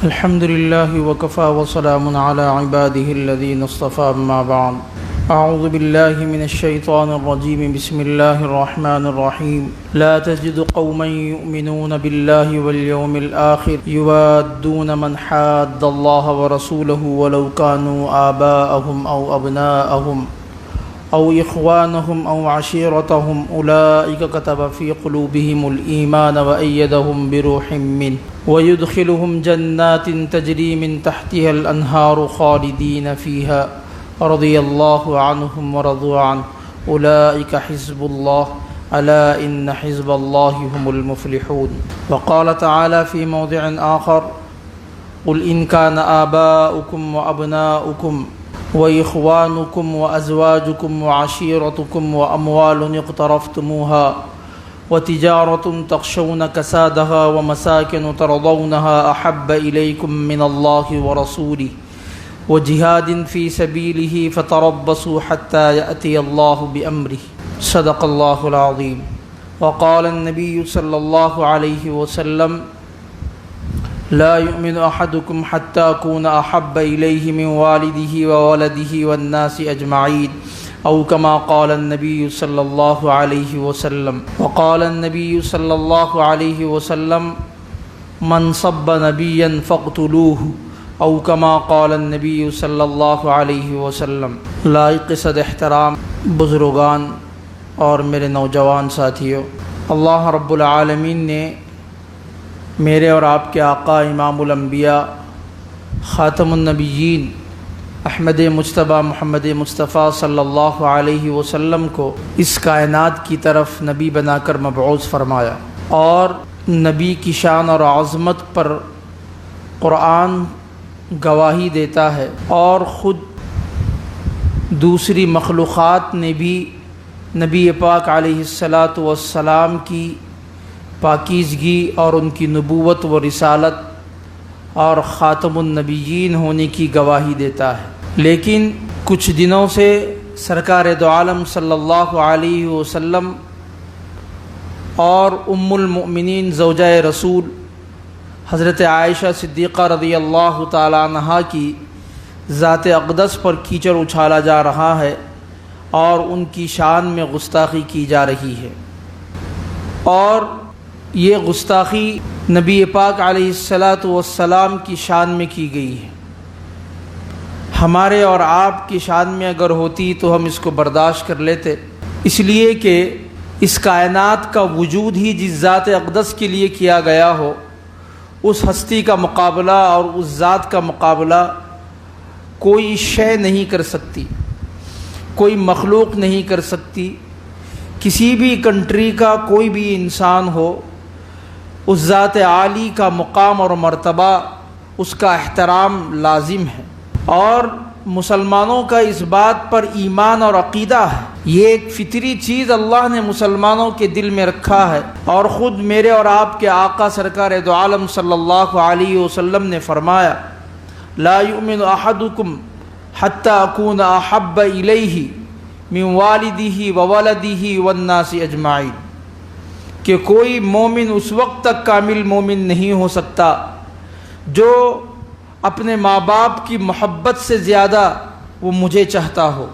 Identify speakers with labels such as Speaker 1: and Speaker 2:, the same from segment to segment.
Speaker 1: الحمد لله وكفى وسلام على عباده الذين اصطفى أما بعد أعوذ بالله من الشيطان الرجيم بسم الله الرحمن الرحيم لا تجد قوما يؤمنون بالله واليوم الآخر يوادون من حاد الله ورسوله ولو كانوا آباءهم أو أبناءهم أو إخوانهم أو عشيرتهم أولئك كتب في قلوبهم الإيمان وأيدهم بروح منه ويدخلهم جنات تجري من تحتها الأنهار خالدين فيها رضي الله عنهم ورضوا عنه أولئك حزب الله ألا إن حزب الله هم المفلحون. وقال تعالى في موضع آخر قل إن كان آباؤكم وأبناؤكم وإخوانكم وأزواجكم وعشيرتكم وأموال اقترفتموها وتجارة تخشون كسادها ومساكن ترضونها أحب إليكم من الله ورسوله وجهاد في سبيله فتربصوا حتى يأتي الله بأمره صدق الله العظيم. وقال النبي صلى الله عليه وسلم لا يؤمن أحدكم حتى أكون أحب إليه من والده وولده والناس أجمعين أو كما قال النبي صلى الله عليه وسلم. وقال النبي صلى الله عليه وسلم من صب نبيا فاقتلوه أو كما قال النبي صلی اللہ علیہ وسلم. لائق صد احترام بزرگان اور میرے نوجوان ساتھیوں، اللہ رب العالمین نے میرے اور آپ کے آقا امام الانبیاء خاتم النبیین احمد مجتبیٰ محمد مصطفیٰ صلی اللہ علیہ وسلم کو اس کائنات کی طرف نبی بنا کر مبعوث فرمایا، اور نبی کی شان اور عظمت پر قرآن گواہی دیتا ہے، اور خود دوسری مخلوقات نے بھی نبی پاک علیہ السلام کی پاکیزگی اور ان کی نبوت و رسالت اور خاتم النبیین ہونے کی گواہی دیتا ہے. لیکن کچھ دنوں سے سرکار دو عالم صلی اللہ علیہ وسلم اور ام المؤمنین زوجہ رسول حضرت عائشہ صدیقہ رضی اللہ تعالی عنہا کی ذات اقدس پر کیچڑ اچھالا جا رہا ہے اور ان کی شان میں گستاخی کی جا رہی ہے، اور یہ گستاخی نبی پاک علیہ السلام کی شان میں کی گئی ہے. ہمارے اور آپ کی شان میں اگر ہوتی تو ہم اس کو برداشت کر لیتے، اس لیے کہ اس کائنات کا وجود ہی جس ذات اقدس کے لیے کیا گیا ہو، اس ہستی کا مقابلہ اور اس ذات کا مقابلہ کوئی شے نہیں کر سکتی، کوئی مخلوق نہیں کر سکتی. کسی بھی کنٹری کا کوئی بھی انسان ہو، اس ذات عالی کا مقام اور مرتبہ، اس کا احترام لازم ہے، اور مسلمانوں کا اس بات پر ایمان اور عقیدہ ہے. یہ ایک فطری چیز اللہ نے مسلمانوں کے دل میں رکھا ہے، اور خود میرے اور آپ کے آقا سرکار دو عالم صلی اللہ علیہ وسلم نے فرمایا لا یؤمن احدکم حتی اکون احب الیہ من والدہ وولدہ والناس اجمعین، کہ کوئی مومن اس وقت تک کامل مومن نہیں ہو سکتا جو اپنے ماں باپ کی محبت سے زیادہ وہ مجھے چاہتا ہو،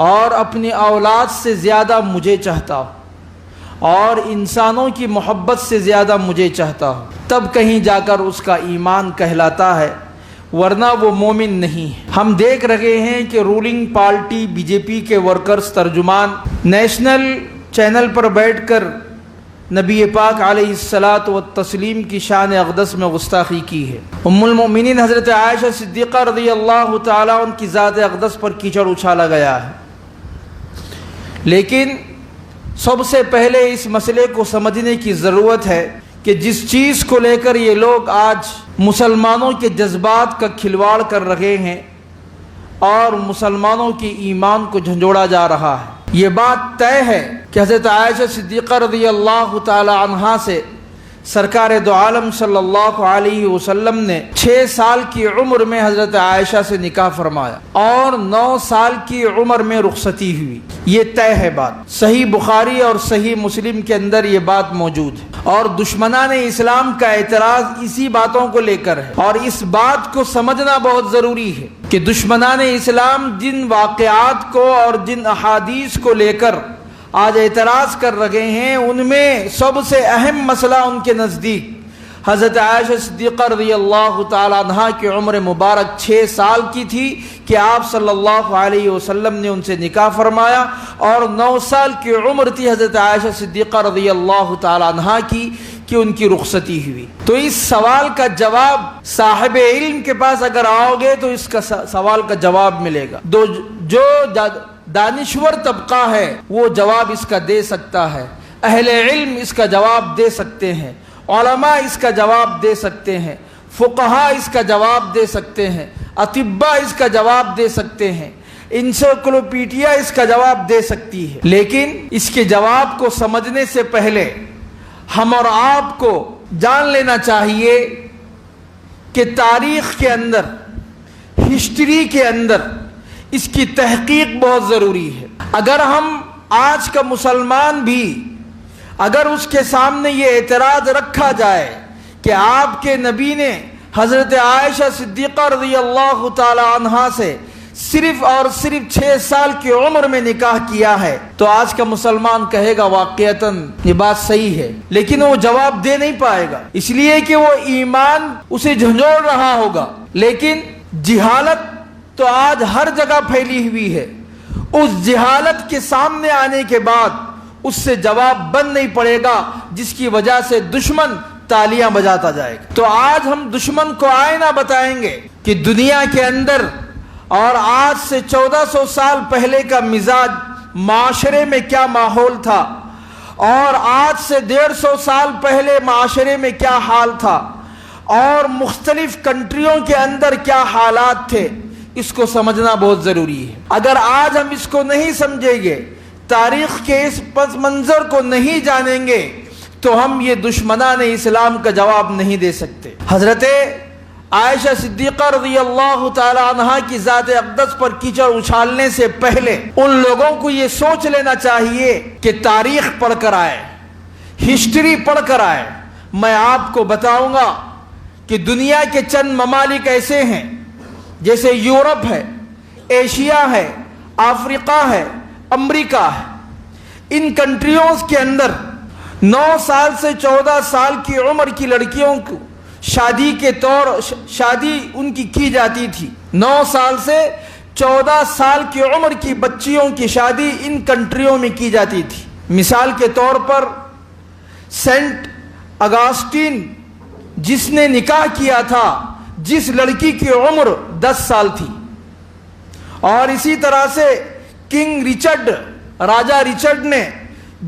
Speaker 1: اور اپنی اولاد سے زیادہ مجھے چاہتا ہو، اور انسانوں کی محبت سے زیادہ مجھے چاہتا ہو، تب کہیں جا کر اس کا ایمان کہلاتا ہے، ورنہ وہ مومن نہیں ہے. ہم دیکھ رہے ہیں کہ رولنگ پارٹی بی جے پی کے ورکرز ترجمان نیشنل چینل پر بیٹھ کر نبی پاک علیہ السلام کی شان اقدس میں گستاخی کی ہے. ام المؤمنین حضرت عائشہ صدیقہ رضی اللہ تعالیٰ عنہ کی ذات اقدس پر کیچڑ اچھالا گیا ہے. لیکن سب سے پہلے اس مسئلے کو سمجھنے کی ضرورت ہے کہ جس چیز کو لے کر یہ لوگ آج مسلمانوں کے جذبات کا کھلواڑ کر رہے ہیں اور مسلمانوں کے ایمان کو جھنجھوڑا جا رہا ہے، یہ بات طے ہے کہ حضرت عائشہ صدیقہ رضی اللہ تعالی عنہا سے سرکار دو عالم صلی اللہ علیہ وسلم نے 6 سال کی عمر میں حضرت عائشہ سے نکاح فرمایا اور 9 سال کی عمر میں رخصتی ہوئی. یہ طے ہے بات. صحیح بخاری اور صحیح مسلم کے اندر یہ بات موجود ہے. اور دشمنان اسلام کا اعتراض اسی باتوں کو لے کر ہے، اور اس بات کو سمجھنا بہت ضروری ہے کہ دشمنان اسلام جن واقعات کو اور جن احادیث کو لے کر آج اعتراض کر رہے ہیں، ان میں سب سے اہم مسئلہ ان کے نزدیک حضرت عائشہ صدیقہ رضی اللہ تعالی عنہا کی عمر مبارک 6 سال کی تھی کہ آپ صلی اللہ علیہ وسلم نے ان سے نکاح فرمایا، اور 9 سال کی عمر تھی حضرت عائشہ صدیقہ رضی اللہ تعالی عنہا کی کہ ان کی رخصتی ہوئی. تو اس سوال کا جواب صاحب علم کے پاس اگر آؤ گے تو اس کا سوال کا جواب ملے گا. جو دانشور طبقہ ہے وہ جواب اس کا دے سکتا ہے، اہل علم اس کا جواب دے سکتے ہیں، علماء اس کا جواب دے سکتے ہیں، فقہاء اس کا جواب دے سکتے ہیں، اطباء اس کا جواب دے سکتے ہیں، انسائکلوپیڈیا اس کا جواب دے سکتی ہے. لیکن اس کے جواب کو سمجھنے سے پہلے ہم اور آپ کو جان لینا چاہیے کہ تاریخ کے اندر، ہسٹری کے اندر اس کی تحقیق بہت ضروری ہے. اگر ہم آج کا مسلمان بھی اگر اس کے سامنے یہ اعتراض رکھا جائے کہ آپ کے نبی نے حضرت عائشہ صدیقہ رضی اللہ تعالی عنہا سے صرف اور صرف 6 سال کی عمر میں نکاح کیا ہے، تو آج کا مسلمان کہے گا واقعتاً یہ بات صحیح ہے، لیکن وہ جواب دے نہیں پائے گا، اس لیے کہ وہ ایمان اسے جھنجھوڑ رہا ہوگا. لیکن جہالت تو آج ہر جگہ پھیلی ہوئی ہے. اس جہالت کے سامنے آنے کے بعد اس سے جواب بن نہیں پڑے گا، جس کی وجہ سے دشمن تالیاں بجاتا جائے گا. تو آج ہم دشمن کو آئینہ بتائیں گے کہ دنیا کے اندر اور آج سے 1400 سال پہلے کا مزاج معاشرے میں کیا ماحول تھا، اور آج سے 150 سال پہلے معاشرے میں کیا حال تھا، اور مختلف کنٹریوں کے اندر کیا حالات تھے. اس کو سمجھنا بہت ضروری ہے. اگر آج ہم اس کو نہیں سمجھیں گے، تاریخ کے اس پس منظر کو نہیں جانیں گے، تو ہم یہ دشمنان اسلام کا جواب نہیں دے سکتے. حضرت عائشہ صدیقہ رضی اللہ تعالی عنہا کی ذات اقدس پر کیچڑ اچھالنے سے پہلے ان لوگوں کو یہ سوچ لینا چاہیے کہ تاریخ پڑھ کر آئے، ہسٹری پڑھ کر آئے. میں آپ کو بتاؤں گا کہ دنیا کے چند ممالک ایسے ہیں جیسے یورپ ہے، ایشیا ہے، افریقہ ہے، امریکہ ہے. ان کنٹریوں کے اندر 9 سال سے 14 سال کی عمر کی لڑکیوں کو شادی ان کی جاتی تھی. 9 سال سے 14 سال کی عمر کی بچیوں کی شادی ان کنٹریوں میں کی جاتی تھی. مثال کے طور پر سینٹ اگسٹین جس نے نکاح کیا تھا، جس لڑکی کی عمر 10 سال تھی، اور اسی طرح سے کنگ رچرڈ، راجہ رچرڈ نے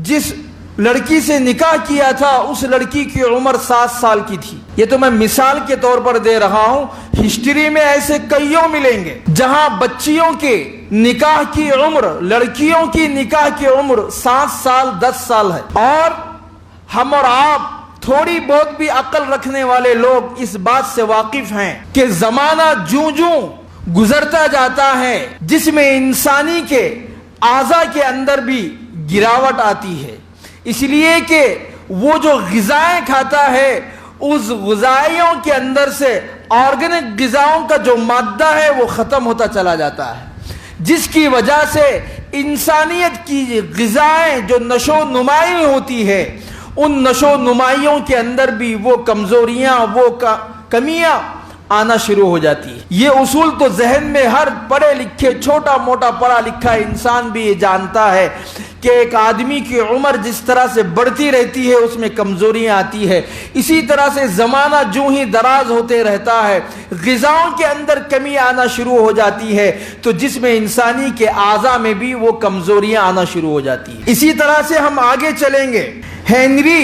Speaker 1: جس لڑکی سے نکاح کیا تھا، اس لڑکی کی عمر 7 سال کی تھی. یہ تو میں مثال کے طور پر دے رہا ہوں. ہسٹری میں ایسے کئیوں ملیں گے جہاں بچیوں کے نکاح کی عمر، لڑکیوں کی نکاح کی عمر 7 سال 10 سال ہے. اور ہم اور آپ تھوڑی بہت بھی عقل رکھنے والے لوگ اس بات سے واقف ہیں کہ زمانہ جوں جوں گزرتا جاتا ہے، جس میں انسانی کے اعضاء کے اندر بھی گراوٹ آتی ہے، اس لیے کہ وہ جو غذائیں کھاتا ہے، اس غذائیوں کے اندر سے آرگینک غذاؤں کا جو مادہ ہے وہ ختم ہوتا چلا جاتا ہے، جس کی وجہ سے انسانیت کی غذائیں جو نشو نمائی ہوتی ہے، ان نشو نمائیوں کے اندر بھی وہ کمزوریاں، وہ کمیاں آنا شروع ہو جاتی ہے. یہ اصول تو ذہن میں ہر پڑھے لکھے، چھوٹا موٹا پڑھا لکھا انسان بھی یہ جانتا ہے کہ ایک آدمی کی عمر جس طرح سے بڑھتی رہتی ہے اس میں کمزوریاں آتی ہے. اسی طرح سے زمانہ جو ہی دراز ہوتے رہتا ہے، غذاؤں کے اندر کمی آنا شروع ہو جاتی ہے، تو جسم انسانی کے اعضاء میں بھی وہ کمزوریاں آنا شروع ہو جاتی ہیں. اسی طرح سے ہم آگے چلیں گے. ہنری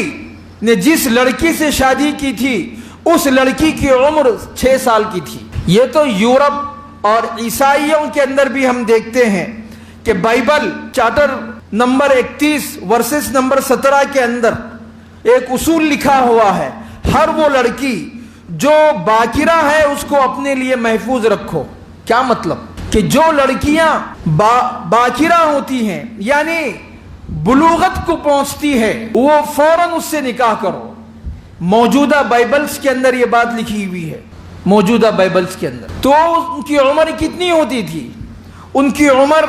Speaker 1: نے جس لڑکی سے شادی کی تھی، اس لڑکی کی عمر 6 سال کی تھی. یہ تو یورپ اور عیسائیوں کے اندر بھی ہم دیکھتے ہیں کہ Bible chapter number 31 verses number 17 کے اندر ایک اصول لکھا ہوا ہے، ہر وہ لڑکی جو باکرہ ہے اس کو اپنے لیے محفوظ رکھو۔ کیا مطلب؟ کہ جو لڑکیاں باکرہ ہوتی ہیں یعنی بلوغت کو پہنچتی ہے وہ فوراً اس سے نکاح کرو۔ موجودہ بائبلز کے اندر یہ بات لکھی ہوئی ہے، موجودہ بائبلز کے اندر۔ تو ان کی عمر کتنی ہوتی تھی؟ ان کی عمر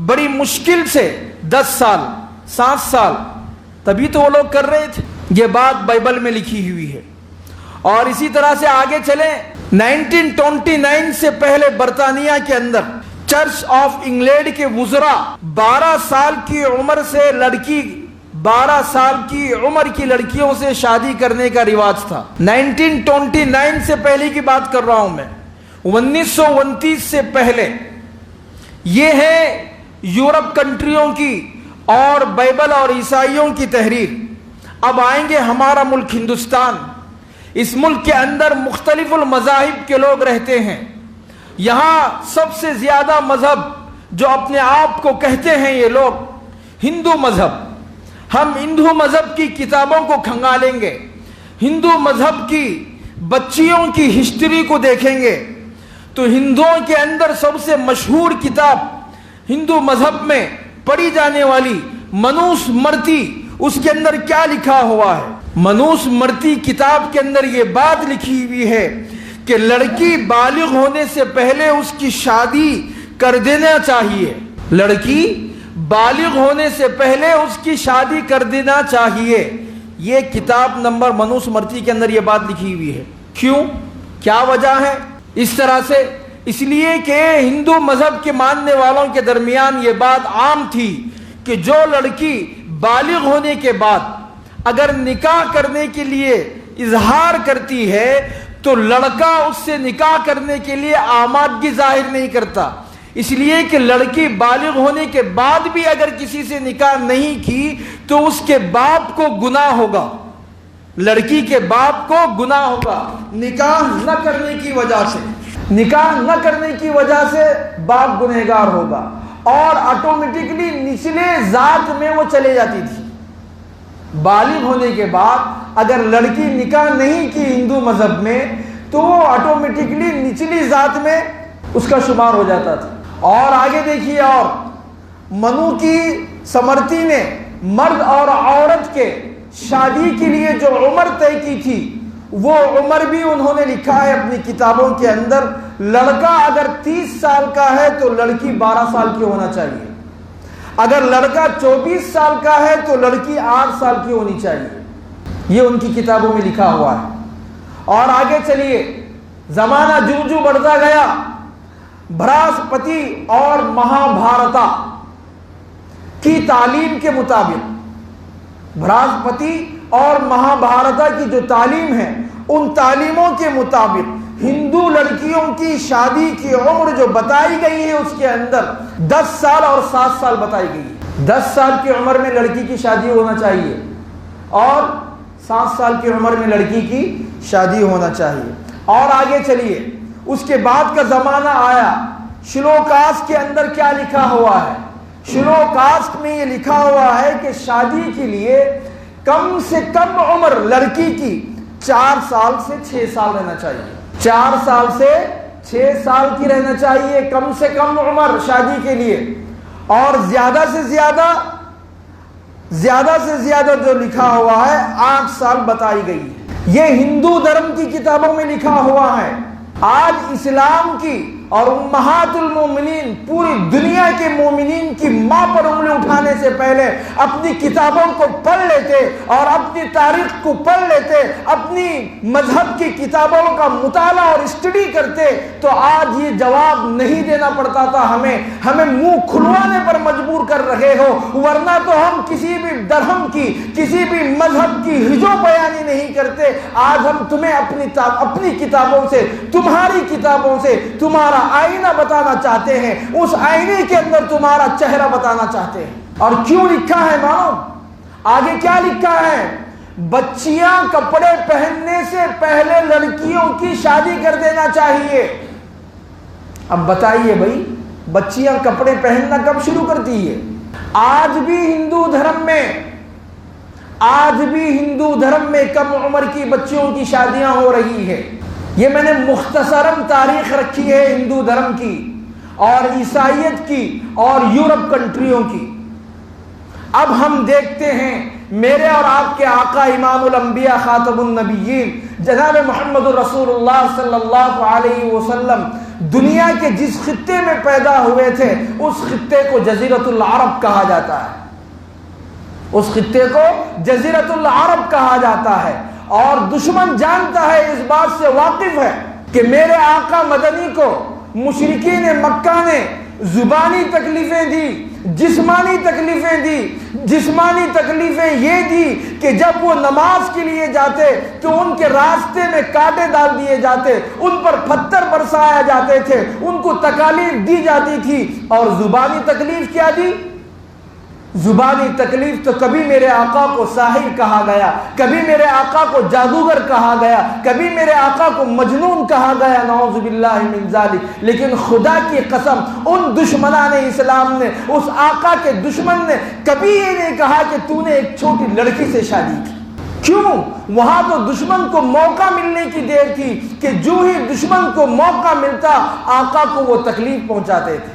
Speaker 1: بڑی مشکل سے 10 سال 7 سال، تبھی تو وہ لوگ کر رہے تھے۔ یہ بات بائبل میں لکھی ہوئی ہے۔ اور اسی طرح سے آگے چلیں، 1929 سے پہلے برطانیہ کے اندر چرچ آف انگلینڈ کے وزراء 12 سال کی عمر سے 12 سال کی عمر کی لڑکیوں سے شادی کرنے کا رواج تھا۔ 1929 سے پہلے کی بات کر رہا ہوں میں، 1929 سے پہلے۔ یہ ہے یورپ کنٹریوں کی اور بائبل اور عیسائیوں کی تحریر۔ اب آئیں گے ہمارا ملک ہندوستان۔ اس ملک کے اندر مختلف المذاہب کے لوگ رہتے ہیں۔ یہاں سب سے زیادہ مذہب جو اپنے آپ کو کہتے ہیں یہ لوگ ہندو مذہب۔ ہم ہندو مذہب کی کتابوں کو کھنگالیں گے، ہندو مذہب کی بچیوں کی ہسٹری کو دیکھیں گے تو ہندوؤں کے اندر سب سے مشہور کتاب ہندو مذہب میں پڑھی جانے والی منوس مرتی، اس کے اندر کیا لکھا ہوا ہے؟ منوس مرتی کتاب کے اندر یہ بات لکھی ہوئی ہے کہ لڑکی بالغ ہونے سے پہلے اس کی شادی کر دینا چاہیے۔ لڑکی بالغ ہونے سے پہلے اس کی شادی کر دینا چاہیے۔ یہ کتاب نمبر منوس مرتی کے اندر یہ بات لکھی ہوئی ہے۔ کیوں؟ کیا وجہ ہے اس طرح سے؟ اس لیے کہ ہندو مذہب کے ماننے والوں کے درمیان یہ بات عام تھی کہ جو لڑکی بالغ ہونے کے بعد اگر نکاح کرنے کے لیے اظہار کرتی ہے تو لڑکا اس سے نکاح کرنے کے لیے آمادگی ظاہر نہیں کرتا، اس لیے کہ لڑکی بالغ ہونے کے بعد بھی اگر کسی سے نکاح نہیں کی تو اس کے باپ کو گناہ ہوگا، لڑکی کے باپ کو گناہ ہوگا نکاح نہ کرنے کی وجہ سے۔ نکاح نہ کرنے کی وجہ سے باپ گنہگار ہوگا اور آٹومیٹکلی نچلے ذات میں وہ چلے جاتی تھی۔ بالغ ہونے کے بعد اگر لڑکی نکاح نہیں کی ہندو مذہب میں تو وہ آٹومیٹکلی نچلی ذات میں اس کا شمار ہو جاتا تھا۔ اور آگے دیکھیے، اور منو کی سمرتی نے مرد اور عورت کے شادی کے لیے جو عمر طے کی تھی وہ عمر بھی انہوں نے لکھا ہے اپنی کتابوں کے اندر۔ لڑکا اگر 30 سال کا ہے تو لڑکی 12 سال کی ہونا چاہیے، اگر لڑکا 24 سال کا ہے تو لڑکی 8 سال کی ہونی چاہیے۔ یہ ان کی کتابوں میں لکھا ہوا ہے۔ اور آگے چلیے، زمانہ جو جو بڑھتا گیا، برہسپتی اور مہابھارتا کی تعلیم کے مطابق، برہسپتی اور مہابھارتا کی جو تعلیم ہے ان تعلیموں کے مطابق ہندو لڑکیوں کی شادی کی عمر جو بتائی گئی ہے اس کے اندر 10 سال اور 7 سال بتائی گئی ہے۔ 10 سال کی عمر میں لڑکی کی شادی ہونا چاہیے اور 7 سال کی عمر میں لڑکی کی شادی ہونا چاہیے۔ اور آگے چلیے، اس کے بعد کا زمانہ آیا، شلوکاس کے اندر کیا لکھا ہوا ہے؟ شلوکاس میں یہ لکھا ہوا ہے کہ شادی کے لیے کم سے کم عمر لڑکی کی 4 سال سے 6 سال رہنا چاہیے، 4 سال سے 6 سال کی رہنا چاہیے کم سے کم عمر شادی کے لیے۔ اور زیادہ سے زیادہ جو لکھا ہوا ہے 8 سال بتائی گئی ہے۔ یہ ہندو دھرم کی کتابوں میں لکھا ہوا ہے۔ آج اسلام کی اور امہات المومنین پوری دنیا کے مومنین کی ماں پر انگلی اٹھانے سے پہلے اپنی کتابوں کو پڑھ لیتے اور اپنی تاریخ کو پڑھ لیتے، اپنی مذہب کی کتابوں کا مطالعہ اور اسٹڈی کرتے تو آج یہ جواب نہیں دینا پڑتا تھا ہمیں منہ کھلوانے پر مجبور کر رہے ہو، ورنہ تو ہم کسی بھی دھرم کی کسی بھی مذہب کی ہجو بیانی نہیں کرتے۔ آج ہم تمہیں اپنی کتابوں سے، تمہاری کتابوں سے تمہارا آئینہ بتانا چاہتے ہیں، اس آئینے کے اندر تمہارا چہرہ بتانا چاہتے ہیں۔ اور کیوں لکھا ہے معلوم؟ آگے کیا لکھا ہے؟ بچیاں کپڑے پہننے سے پہلے لڑکیوں کی شادی کر دینا چاہیے۔ اب بتائیے بھائی، بچیاں کپڑے پہننا کب شروع کرتی ہے؟ آج بھی ہندو دھرم میں آج بھی ہندو دھرم میں کم عمر کی بچیوں کی شادیاں ہو رہی ہے۔ یہ میں نے مختصراً تاریخ رکھی ہے ہندو دھرم کی اور عیسائیت کی اور یورپ کنٹریوں کی۔ اب ہم دیکھتے ہیں میرے اور آپ کے آقا امام الانبیاء خاتم النبیین جناب محمد رسول اللہ صلی اللہ علیہ وسلم دنیا کے جس خطے میں پیدا ہوئے تھے اس خطے کو جزیرۃ العرب کہا جاتا ہے، اس خطے کو جزیرۃ العرب کہا جاتا ہے، اور دشمن جانتا ہے، اس بات سے واقف ہے کہ میرے آقا مدنی کو مشرکین مکہ نے زبانی تکلیفیں دی، جسمانی تکلیفیں دی۔ جسمانی تکلیفیں یہ دی کہ جب وہ نماز کے لیے جاتے تو ان کے راستے میں کانٹے ڈال دیے جاتے، ان پر پتھر برسائے جاتے تھے، ان کو تکالیف دی جاتی تھی۔ اور زبانی تکلیف کیا دی؟ زبانی تکلیف تو کبھی میرے آقا کو ساحر کہا گیا، کبھی میرے آقا کو جادوگر کہا گیا، کبھی میرے آقا کو مجنون کہا گیا، نعوذ باللہ من ذالک۔ لیکن خدا کی قسم ان دشمنان اسلام نے، اس آقا کے دشمن نے کبھی یہ نہیں کہا کہ تو نے ایک چھوٹی لڑکی سے شادی کی۔ کیوں؟ وہاں تو دشمن کو موقع ملنے کی دیر تھی کہ جو ہی دشمن کو موقع ملتا آقا کو وہ تکلیف پہنچاتے تھے۔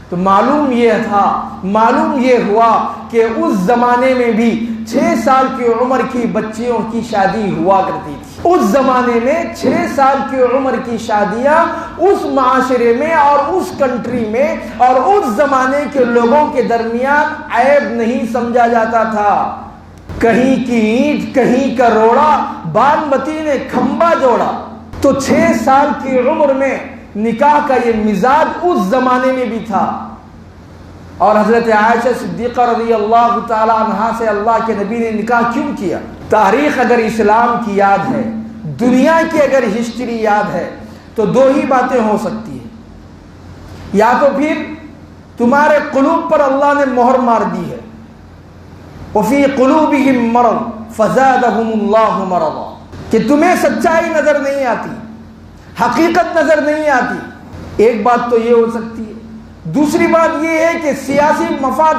Speaker 1: تو معلوم یہ ہوا کہ اس زمانے میں بھی 6 سال کی عمر کی بچیوں کی شادی ہوا کرتی تھی۔ اس زمانے میں 6 سال کی عمر کی شادیاں اس معاشرے میں اور اس کنٹری میں اور اس زمانے کے لوگوں کے درمیان عیب نہیں سمجھا جاتا تھا۔ کہیں کی اینٹ کہیں کا روڑا، بانبتی نے کھمبا جوڑا۔ تو 6 سال کی عمر میں نکاح کا یہ مزاج اس زمانے میں بھی تھا۔ اور حضرت عائشہ صدیقہ رضی اللہ تعالی عنہا سے اللہ کے نبی نے نکاح کیوں کیا؟ تاریخ اگر اسلام کی یاد ہے، دنیا کی اگر ہسٹری یاد ہے تو 2 ہی باتیں ہو سکتی ہیں۔ یا تو پھر تمہارے قلوب پر اللہ نے مہر مار دی ہے، وفی قلوبہم مرض فزادہم اللہ مرضا، کہ تمہیں سچائی نظر نہیں آتی، حقیقت نظر نہیں آتی۔ ایک بات تو یہ ہو سکتی ہے۔ دوسری بات یہ ہے کہ سیاسی مفاد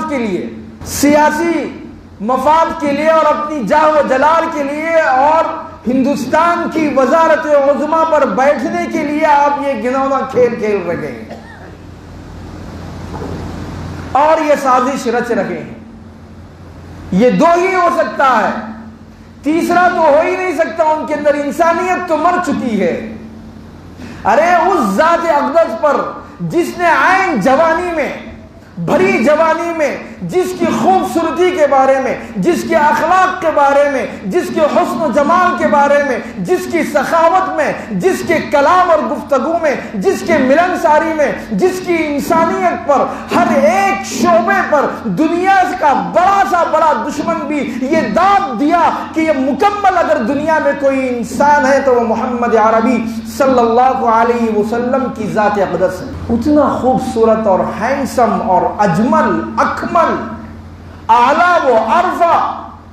Speaker 1: کے لیے اور اپنی جاہ و جلال کے لیے اور ہندوستان کی وزارت عظمیٰ پر بیٹھنے کے لیے آپ یہ گھناؤنا کھیل کھیل رہے ہیں اور یہ سازش رچ رہے ہیں۔ یہ 2 ہی ہو سکتا ہے، تیسرا تو ہو ہی نہیں سکتا۔ ان کے اندر انسانیت تو مر چکی ہے۔ ارے اس ذات اقدس پر جس نے عین جوانی میں، بھری جوانی میں، جس کی خوبصورتی کے بارے میں، جس کے اخلاق کے بارے میں، جس کے حسن و جمال کے بارے میں، جس کی سخاوت میں، جس کے کلام اور گفتگو میں، جس کے ملنساری میں، جس کی انسانیت پر ہر ایک شعبے پر دنیا کا بڑا سا بڑا دشمن بھی یہ داد دیا کہ یہ مکمل اگر دنیا میں کوئی انسان ہے تو وہ محمد عربی صلی اللہ علیہ وسلم کی ذات اقدس ہے۔ اتنا خوبصورت اور ہینڈسم اور اجمل اکمل اعلیٰ و ارفع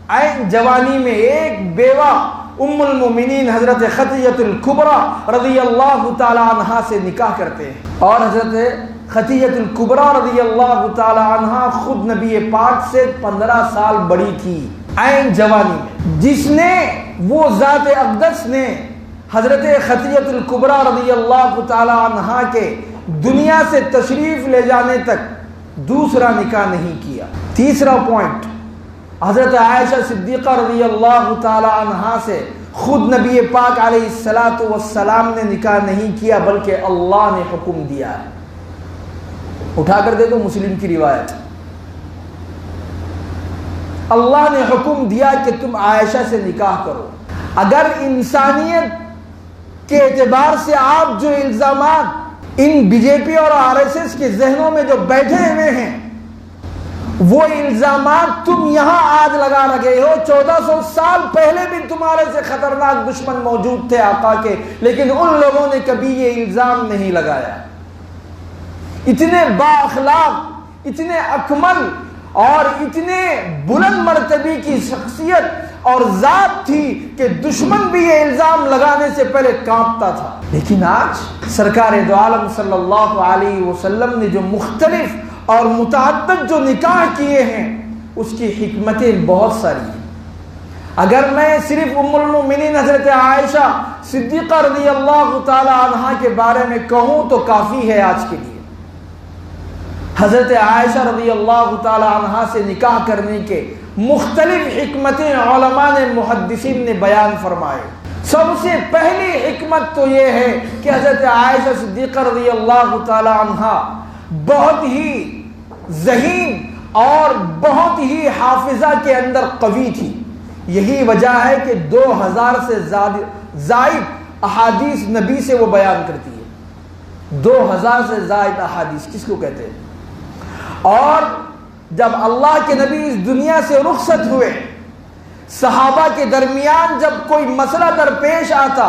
Speaker 1: عین جوانی میں ایک بیوہ ام المومنین حضرت خدیجہ الکبریٰ رضی اللہ تعالی عنہا سے نکاح کرتے ہیں۔ اور حضرت خدیجہ الکبریٰ رضی اللہ تعالی عنہا خود نبی پاک سے 15 سال بڑی تھی عین جوانی میں، جس نے وہ ذات اقدس نے حضرت خدیجہ الکبریٰ رضی اللہ تعالی عنہا کے دنیا سے تشریف لے جانے تک دوسرا نکاح نہیں کیا۔ تیسرا پوائنٹ، حضرت عائشہ صدیقہ رضی اللہ تعالی عنہا سے خود نبی پاک علیہ الصلاۃ والسلام نے نکاح نہیں کیا بلکہ اللہ نے حکم دیا ہے۔ اٹھا کر دیکھو مسلم کی روایت، اللہ نے حکم دیا کہ تم عائشہ سے نکاح کرو۔ اگر انسانیت کے اعتبار سے آپ جو الزامات ان بی جے پی اور RSS کے ذہنوں میں جو بیٹھے ہوئے ہیں وہ الزامات تم یہاں آج لگا رہے ہو، 1400 سال پہلے بھی تمہارے سے خطرناک دشمن موجود تھے آقا کے، لیکن ان لوگوں نے کبھی یہ الزام نہیں لگایا۔ اتنے با اخلاق، اتنے اکمل اور اتنے بلند مرتبے کی شخصیت اور ذات تھی کہ دشمن بھی یہ الزام لگانے سے پہلے کانپتا تھا۔ لیکن آج سرکار دو عالم صلی اللہ علیہ وسلم نے جو مختلف اور متعدد جو نکاح کیے ہیں اس کی حکمتیں بہت ساری ہیں۔
Speaker 2: اگر میں صرف ام المؤمنین حضرت عائشہ صدیقہ رضی اللہ تعالی عنہا کے بارے میں کہوں تو کافی ہے آج کے لیے۔ حضرت عائشہ رضی اللہ تعالی عنہا سے نکاح کرنے کے مختلف حکمتیں علماء نے محدثین نے بیان فرمائے۔ سب سے پہلی حکمت تو یہ ہے کہ حضرت عائشہ صدیقہ رضی اللہ تعالی عنہا بہت ہی ذہین اور بہت ہی حافظہ کے اندر قوی تھی۔ یہی وجہ ہے کہ 2000 سے زائد احادیث نبی سے وہ بیان کرتی ہے۔ 2000 سے زائد احادیث کس کو کہتے ہیں؟ اور جب اللہ کے نبی اس دنیا سے رخصت ہوئے، صحابہ کے درمیان جب کوئی مسئلہ درپیش آتا،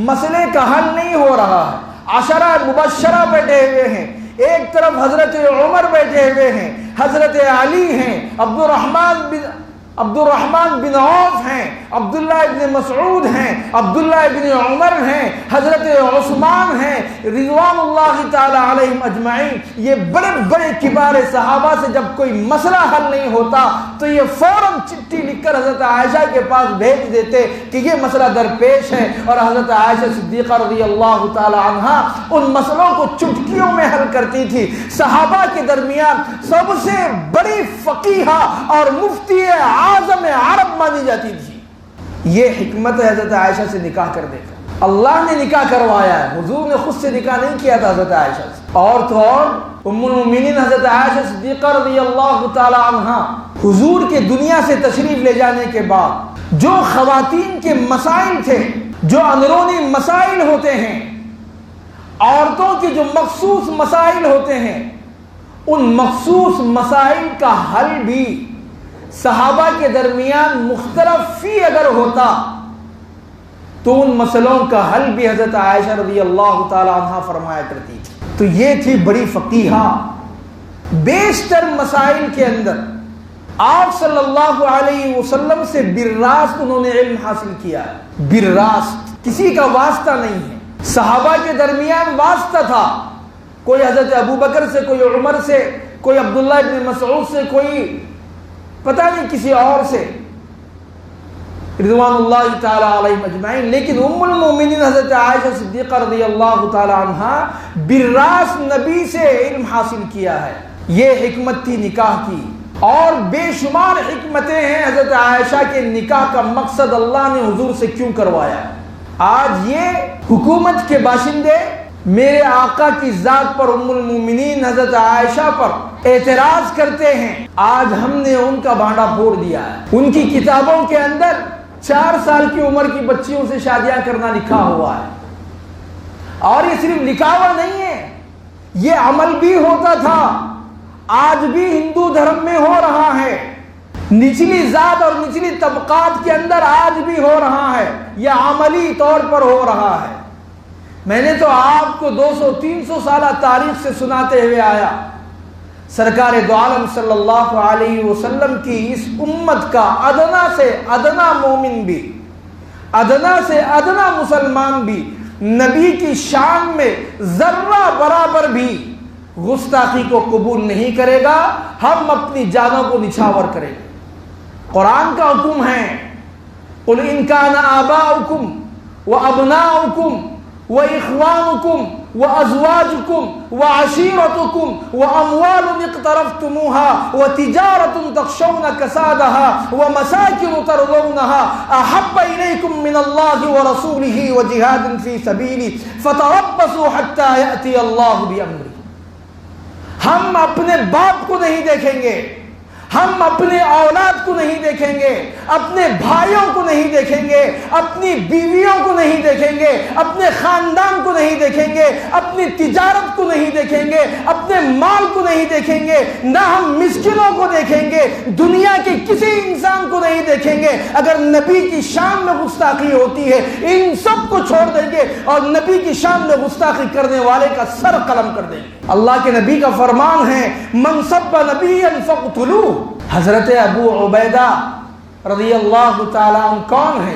Speaker 2: مسئلے کا حل نہیں ہو رہا ہے، عشرہ مبشرہ بیٹھے ہوئے ہیں، ایک طرف حضرت عمر بیٹھے ہوئے ہیں، حضرت علی ہیں، عبد الرحمن بن عوف ہیں، عبداللہ ابن مسعود ہیں، عبداللہ ابن عمر ہیں، حضرت عثمان ہیں رضوان اللہ تعالی علیہم اجمعین۔ یہ بڑے بڑے کبار صحابہ سے جب کوئی مسئلہ حل نہیں ہوتا تو یہ فوراً چٹھی لکھ کر حضرت عائشہ کے پاس بھیج دیتے کہ یہ مسئلہ درپیش ہے، اور حضرت عائشہ صدیقہ رضی اللہ تعالی عنہا ان مسئلوں کو چٹکیوں میں حل کرتی تھی۔ صحابہ کے درمیان سب سے بڑی فقیہہ اور مفتی اعظم عرب مانی جاتی تھی۔ یہ حکمت ہے حضرت عائشہ سے نکاح کرنے کا۔ اللہ نے نکاح کروایا ہے، حضور نے خود سے نکاح نہیں کیا تھا حضرت عائشہ سے۔ اور تو اور ام المؤمنین حضرت عائشہ صدیقہ رضی اللہ تعالی عنہا حضور کے دنیا سے تشریف لے جانے کے بعد جو خواتین کے مسائل تھے، جو اندرونی مسائل ہوتے ہیں، عورتوں کے جو مخصوص مسائل ہوتے ہیں، ان مخصوص مسائل کا حل بھی صحابہ کے درمیان مختلف فی اگر ہوتا تو ان مسئلوں کا حل بھی حضرت عائشہ رضی اللہ تعالی عنہ فرمایا کرتی تھی۔ تو یہ تھی بڑی فقیہہ۔ بیشتر مسائل کے اندر آپ صلی اللہ علیہ وسلم سے بالراست انہوں نے علم حاصل کیا ہے، بالراست، کسی کا واسطہ نہیں ہے۔ صحابہ کے درمیان واسطہ تھا، کوئی حضرت ابو بکر سے، کوئی عمر سے، کوئی عبداللہ ابن مسعود سے، کوئی پتہ نہیں کسی اور سے، رضوان اللہ تعالی علیہ اجمعین۔ لیکن ام المؤمنین حضرت عائشہ صدیقہ رضی اللہ تعالی عنہا بالراست نبی سے علم حاصل کیا ہے۔ یہ حکمت تھی نکاح کی، اور بے شمار حکمتیں ہیں حضرت عائشہ کے نکاح کا مقصد اللہ نے حضور سے کیوں کروایا۔ آج یہ حکومت کے باشندے میرے آقا کی ذات پر، ام المؤمنین حضرت عائشہ پر اعتراض کرتے ہیں، آج ہم نے ان کا بانڈا پھوڑ دیا ہے۔ ان کی کتابوں کے اندر 4 سال کی عمر کی بچیوں سے شادیاں کرنا لکھا ہوا ہے، اور یہ صرف لکھا ہوا نہیں ہے، یہ عمل بھی ہوتا تھا، آج بھی ہندو دھرم میں ہو رہا ہے، نچلی ذات اور نچلی طبقات کے اندر آج بھی ہو رہا ہے، یہ عملی طور پر ہو رہا ہے۔ میں نے تو آپ کو 200-300 سالہ تاریخ سے سناتے ہوئے آیا، سرکار دو عالم صلی اللہ علیہ وسلم کی اس امت کا ادنا سے ادنا مومن بھی، ادنا سے ادنا مسلمان بھی نبی کی شان میں ذرہ برابر بھی گستاخی کو قبول نہیں کرے گا، ہم اپنی جانوں کو نچھاور کریں گے۔ قرآن کا حکم ہے، قُلْ إِنْ كَانَ آبَاؤُكُمْ وَأَبْنَاؤُكُمْ وَإِخْوَانُكُمْ وَأَزْوَاجُكُمْ وَعَشِيرَتُكُمْ وَأَمْوَالٌ اقْتَرَفْتُمُوهَا وَتِجَارَةٌ تَخْشَوْنَ كَسَادَهَا وَمَسَاكِنُ تَرْضَوْنَهَا أَحَبَّ إِلَيْكُم مِّنَ اللَّهِ وَرَسُولِهِ وَجِهَادٍ فِي سَبِيلِهِ فَتَرَبَّصُوا حَتَّىٰ يَأْتِيَ اللَّهُ بِأَمْرِهِ۔ ہم اپنے باپ کو نہیں دیکھیں گے، ہم اپنے اولاد کو نہیں دیکھیں گے، اپنے بھائیوں کو نہیں دیکھیں گے، اپنی بیویوں کو نہیں دیکھیں گے، اپنے خاندان کو نہیں دیکھیں گے، اپنی تجارت کو نہیں دیکھیں گے، اپنے مال کو نہیں دیکھیں گے، نہ ہم مسکینوں کو دیکھیں گے، دنیا کے کسی انسان کو نہیں دیکھیں گے۔ اگر نبی کی شان میں گستاخی ہوتی ہے ان سب کو چھوڑ دیں گے اور نبی کی شان میں گستاخی کرنے والے کا سر قلم کر دیں گے۔ اللہ کے نبی کا فرمان ہے، من سب نبیا فاقتلوہ۔ حضرت ابو عبیدہ رضی اللہ تعالیٰ عنہ کون ہے؟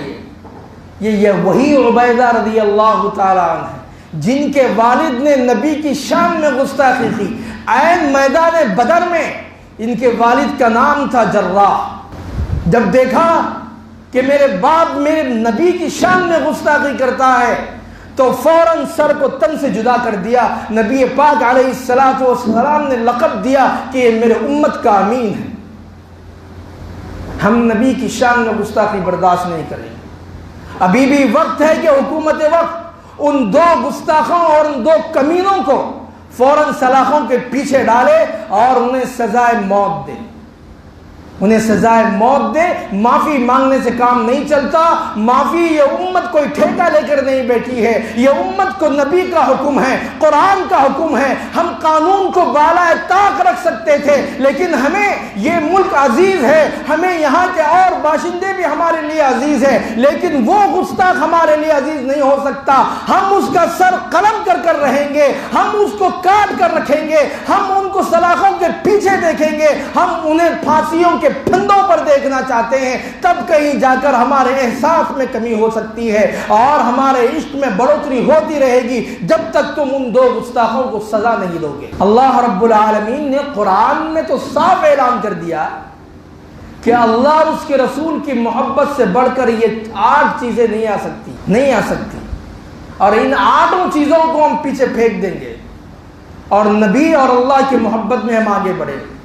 Speaker 2: یہ وہی عبیدہ رضی اللہ تعالیٰ عنہ ہے جن کے والد نے نبی کی شان میں گستاخی کی۔ عین میدان بدر میں ان کے والد کا نام تھا جراح۔ جب دیکھا کہ میرے باپ میرے نبی کی شان میں گستاخی کرتا ہے تو فوراً سر کو تن سے جدا کر دیا. نبی پاک علیہ الصلوۃ والسلام نے لقب دیا کہ یہ میرے امت کا امین ہے. ہم نبی کی شان میں گستاخی برداشت نہیں کریں گے. ابھی بھی وقت ہے کہ حکومت وقت ان دو گستاخوں اور ان دو کمینوں کو فوراً سلاخوں کے پیچھے ڈالے اور انہیں سزائے موت دے. انہیں سزائے موت دے. معافی مانگنے سے کام نہیں چلتا. معافی یہ امت کوئی ٹھیکہ لے کر نہیں بیٹھی ہے. یہ امت کو نبی کا حکم ہے, قرآن کا حکم ہے. ہم قانون کو بالائے طاق رکھ سکتے تھے, لیکن ہمیں یہ ملک عزیز ہے, ہمیں یہاں کے اور باشندے بھی ہمارے لیے عزیز ہے, لیکن وہ گستاخ ہمارے لیے عزیز نہیں ہو سکتا. ہم اس کا سر قلم کر رہیں گے, ہم اس کو کاٹ کر رکھیں گے, ہم ان کو سلاخوں کے پیچھے دیکھیں گے, ہم انہیں پھانسیوں کے پھندوں پر دیکھنا چاہتے ہیں. تب کہیں جا کر ہمارے احساس میں کمی ہو سکتی ہے اور ہمارے عشق میں بڑھوتری ہوتی رہے گی جب تک تم ان دو گستاخوں کو سزا نہیں دو گے. اللہ رب العالمین نے قرآن میں تو صاف اعلان کر دیا کہ اللہ اور اس کے رسول کی محبت سے بڑھ کر یہ 8 چیزیں نہیں آ سکتی, اور ان 8 چیزوں کو ہم پیچھے پھینک دیں گے اور نبی اور اللہ کی محبت میں ہم آگے بڑھیں گے.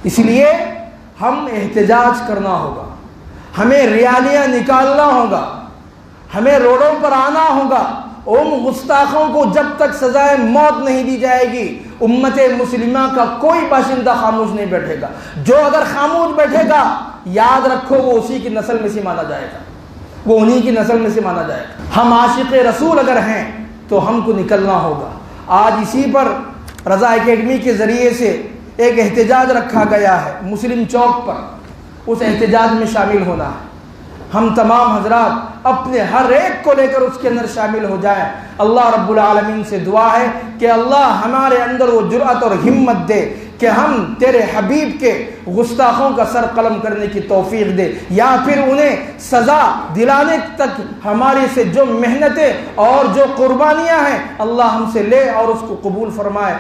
Speaker 2: اس لیے ہم احتجاج کرنا ہوگا, ہمیں ریالیاں نکالنا ہوگا, ہمیں روڈوں پر آنا ہوگا. ان گستاخوں کو جب تک سزائے موت نہیں دی جائے گی امت مسلمہ کا کوئی باشندہ خاموش نہیں بیٹھے گا. جو اگر خاموش بیٹھے گا یاد رکھو وہ اسی کی نسل میں سے مانا جائے گا, وہ انہی کی نسل میں سے مانا جائے گا. ہم عاشق رسول اگر ہیں تو ہم کو نکلنا ہوگا. آج اسی پر رضا اکیڈمی کے ذریعے سے ایک احتجاج رکھا گیا ہے مسلم چوک پر. اس احتجاج میں شامل ہونا ہے. ہم تمام حضرات اپنے ہر ایک کو لے کر اس کے اندر شامل ہو جائیں. اللہ رب العالمین سے دعا ہے کہ اللہ ہمارے اندر وہ جرأت اور ہمت دے کہ ہم تیرے حبیب کے گستاخوں کا سر قلم کرنے کی توفیق دے, یا پھر انہیں سزا دلانے تک ہماری سے جو محنتیں اور جو قربانیاں ہیں اللہ ہم سے لے اور اس کو قبول فرمائے.